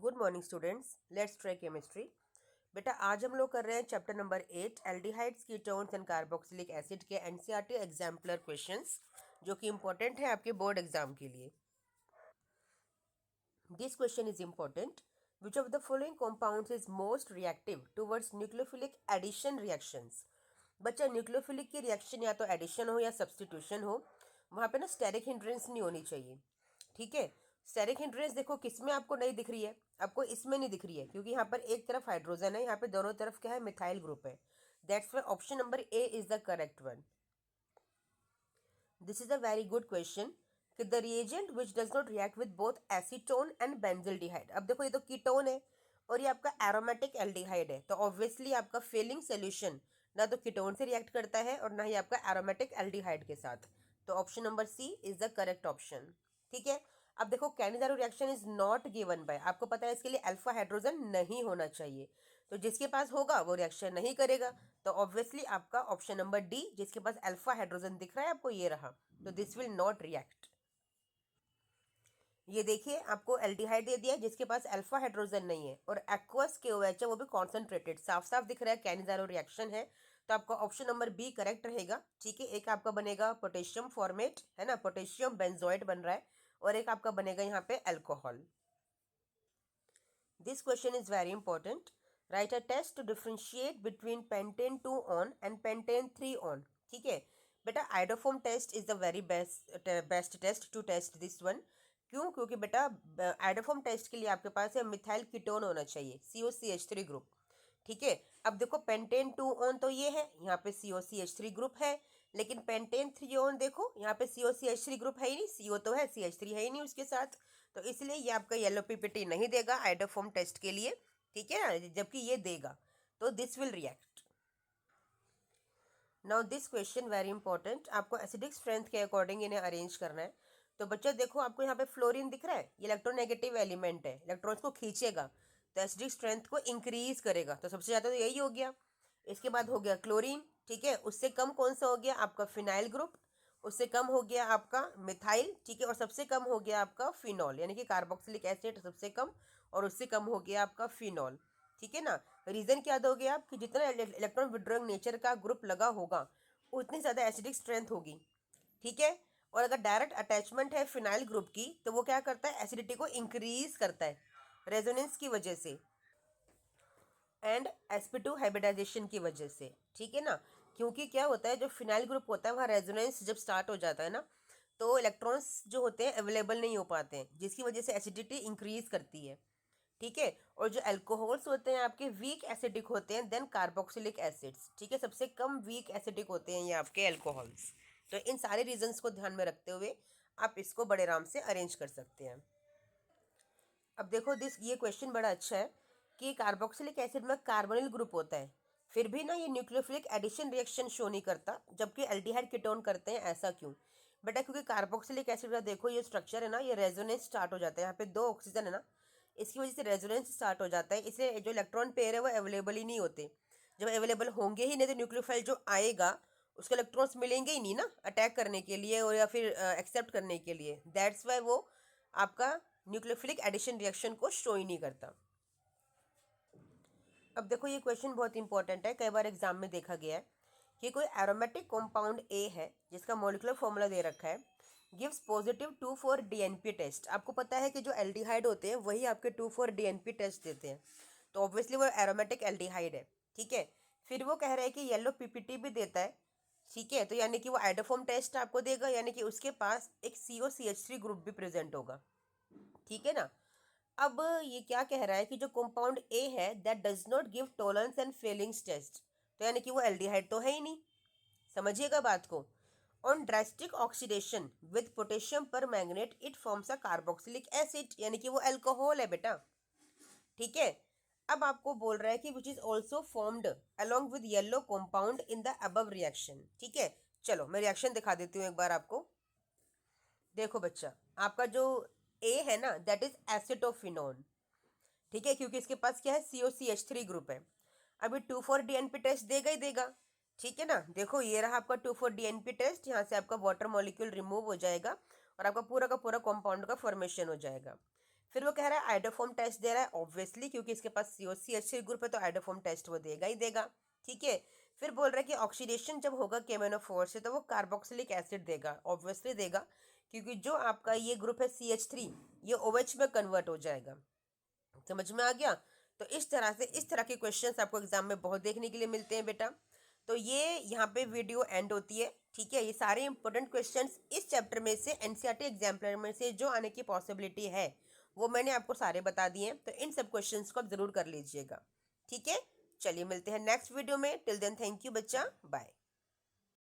Good morning students, let's try chemistry. बेटा आज हम लोग कर रहे हैं chapter number 8 aldehydes ketones and carboxylic acid के एनसीईआरटी एग्जाम्पलर क्वेश्चंस जो कि इंपॉर्टेंट है आपके बोर्ड एग्जाम के लिए। This question is important. Which of the following compounds is most reactive towards nucleophilic addition reactions. बच्चा न्यूक्लियोफिलिक की रिएक्शन या तो एडिशन हो या सब्सटीट्यूशन हो, वहाँ पे ना स्टेरिक हिंड्रेंस नहीं होनी चाहिए। ठीक है, स्टेरिक हिंड्रेंस देखो किस में आपको नहीं दिख रही है, आपको इसमें नहीं दिख रही है क्योंकि यहाँ पर एक तरफ हाइड्रोजन है, यहाँ पे दोनों तरफ क्या है, मिथाइल ग्रुप है। That's why option number A is the correct one. This is a very good question कि the reagent which does not react with both acetone and benzaldehyde. अब देखो ये तो कीटोन है और ये आपका एरोमेटिक एल्डिहाइड है, तो ऑब्वियसली आपका फेलिंग सोल्यूशन ना तो कीटोन से रिएक्ट करता है और ना ही आपका एरोमेटिक एल्डिहाइड के साथ। तो option number C is the correct option. ठीक है, अब देखो Cannizzaro reaction is not given by, आपको पता है इसके लिए अल्फा हाइड्रोजन नहीं होना चाहिए, तो जिसके पास होगा वो रिएक्शन नहीं करेगा। तो ऑब्वियसली आपका ऑप्शन नंबर डी, जिसके पास अल्फा हाइड्रोजन दिख रहा है आपको, ये रहा, तो दिस विल नॉट रिएक्ट। ये देखिए आपको एल्डिहाइड दे दिया है जिसके पास अल्फा हाइड्रोजन नहीं है और एक्वस KOH है, वो भी कॉन्सेंट्रेटेड, साफ साफ दिख रहा है कैनिजारो रिएक्शन है। तो आपका ऑप्शन नंबर बी करेक्ट रहेगा। ठीक है, एक आपका बनेगा पोटेशियम फॉर्मेट, है ना, पोटेशियम बेंजोएट बन रहा है, और एक आपका बनेगा यहाँ पे alcohol. This question is very important. Write a test to differentiate between pentan 2 one and pentan 3 one. ठीक है बेटा, iodoform test is the very best test to test this one. क्यों? क्योंकि बेटा आइडोफोम टेस्ट के लिए आपके पास है मिथाइल कीटोन होना चाहिए, COCH3 ग्रुप। ठीक है, अब देखो पेंटेन 2 ऑन तो ये है, यहाँ पे COCH3 ग्रुप है, लेकिन पेंटेन 3 ऑन देखो यहाँ पे COCH3 ग्रुप है ही नहीं, CO तो है, CH3 है ही नहीं उसके साथ, तो इसलिए ये आपका येलो PPT नहीं देगा आइडोफोम टेस्ट के लिए। ठीक है ना, जबकि ये देगा, तो this will react. Now this question very important, आपको एसिडिक स्ट्रेंथ के अकॉर्डिंग इन्हें अरेंज करना है। तो बच्चा देखो आपको यहाँ पे फ्लोरीन दिख रहा है, ये इलेक्ट्रोनेगेटिव एलिमेंट है, इलेक्ट्रॉन्स को खींचेगा तो एसिडिक स्ट्रेंथ को इंक्रीज करेगा, तो सबसे ज़्यादा तो यही हो गया। इसके बाद हो गया क्लोरीन, ठीक है, उससे कम कौन सा हो गया आपका फिनाइल ग्रुप, उससे कम हो गया आपका मिथाइल, ठीक है, और सबसे कम हो गया आपका फिनॉल, यानी कि कार्बोक्सिलिक एसिड सबसे कम, और उससे कम हो गया आपका फिनॉल। ठीक है ना, रीजन क्या दोगे आप कि जितना इलेक्ट्रॉन विड्रॉइंग नेचर का ग्रुप लगा होगा उतनी ज़्यादा एसिडिक स्ट्रेंथ होगी। ठीक है, और अगर डायरेक्ट अटैचमेंट है फिनाइल ग्रुप की तो वो क्या करता है, एसिडिटी को इंक्रीज करता है रेजोनेंस की वजह से एंड sp2 हाइब्रिडाइजेशन की वजह से। ठीक है ना, क्योंकि क्या होता है जो फिनाइल ग्रुप होता है वहाँ रेजोनेंस जब स्टार्ट हो जाता है ना, तो इलेक्ट्रॉन्स जो होते हैं अवेलेबल नहीं हो पाते हैं, जिसकी वजह से एसिडिटी इंक्रीज करती है। ठीक है, और जो अल्कोहल्स होते हैं आपके वीक एसिडिक होते हैं देन कार्बोक्सिलिक एसिड्स। ठीक है, सबसे कम वीक एसिडिक होते हैं ये आपके अल्कोहल्स। तो इन सारे रीजंस को ध्यान में रखते हुए आप इसको बड़े आराम से अरेंज कर सकते हैं। अब देखो ये क्वेश्चन बड़ा अच्छा है कि कार्बोक्सिलिक एसिड में कार्बोनिल ग्रुप होता है, फिर भी ना ये न्यूक्लियोफिलिक एडिशन रिएक्शन शो नहीं करता, जबकि एल्डिहाइड कीटोन करते हैं, ऐसा क्यों? बेटा क्योंकि कार्बोक्सिलिक एसिड का देखो ये स्ट्रक्चर है ना, ये रेजोनेंस स्टार्ट हो जाता है, यहाँ पे 2 ऑक्सीजन है ना, इसकी वजह से रेजोनेंस स्टार्ट हो जाता है, इसलिए जो इलेक्ट्रॉन पेयर है वो अवेलेबल ही नहीं होते। जब अवेलेबल होंगे ही नहीं तो न्यूक्लियोफाइल जो आएगा उसके इलेक्ट्रॉन्स मिलेंगे ही नहीं ना अटैक करने के लिए और या फिर एक्सेप्ट करने के लिए। दैट्स वाई वो आपका न्यूक्लियोफिलिक एडिशन रिएक्शन को शो ही नहीं करता। अब देखो ये क्वेश्चन बहुत इंपॉर्टेंट है, कई बार एग्जाम में देखा गया है कि कोई एरोमेटिक कंपाउंड ए है जिसका मॉलिक्यूलर फॉर्मूला दे रखा है, गिव्स पॉजिटिव 2,4 DNP टेस्ट। आपको पता है कि जो एल्डिहाइड होते हैं वही आपके 2,4 DNP टेस्ट देते हैं, तो ऑब्वियसली वो एरोमेटिक एल्डिहाइड है। ठीक है, फिर वो कह रहा है कि येलो PPT भी देता है। ठीक है, तो यानी कि वो आइडोफॉर्म टेस्ट आपको देगा, यानी कि उसके पास एक COCH3 ग्रुप भी प्रेजेंट होगा। ठीक है ना, अब ये क्या कह रहा है कि जो कंपाउंड ए है that does not give Tollens and Fehling's test, तो यानी कि वो एल्डिहाइड तो है ही नहीं। समझिएगा बात को। On drastic oxidation with potassium permanganate it forms a carboxylic acid, यानी कि वो अल्कोहल है बेटा। ठीक है, अब आपको बोल रहा है कि which is also formed along with yellow compound in the above reaction. ठीक है, चलो मैं रिएक्शन दिखा देती हूँ एक बार आपको। देखो बच्चा, आपका जो ए है ना दैट इज एसिटोफिनोन। ठीक है, क्योंकि इसके पास क्या है, COCH3 ग्रुप है। अभी 2,4 DNP टेस्ट देगा ही देगा। ठीक है ना, देखो ये रहा आपका 2,4 DNP टेस्ट, यहाँ से आपका वाटर मॉलिक्यूल रिमूव हो जाएगा और आपका पूरा का पूरा कंपाउंड का फॉर्मेशन हो जाएगा। फिर वो कह रहा है आइडोफॉर्म टेस्ट दे रहा है, ऑब्वियसली क्योंकि इसके पास COCH3 ग्रुप है तो आइडोफॉर्म टेस्ट वो देगा ही देगा। ठीक है। फिर बोल रहा है कि ऑक्सीडेशन जब होगा KMnO4 से तो वो कार्बोक्सिलिक एसिड देगा, ऑब्वियसली देगा क्योंकि जो आपका ये ग्रुप है CH3 ये OH में कन्वर्ट हो जाएगा। समझ में आ गया। तो इस तरह के क्वेश्चंस आपको एग्जाम में बहुत देखने के लिए मिलते हैं बेटा। तो ये यहाँ पे वीडियो एंड होती है। ठीक है। ये सारे इंपॉर्टेंट क्वेश्चंस इस चैप्टर में से NCERT एग्जाम्पलर में से जो आने की पॉसिबिलिटी है वो मैंने आपको सारे बता दिए हैं, तो इन सब क्वेश्चंस को आप जरूर कर लीजिएगा। ठीक है। चलिए मिलते हैं नेक्स्ट वीडियो में। टिल देन थैंक यू बच्चा, बाय।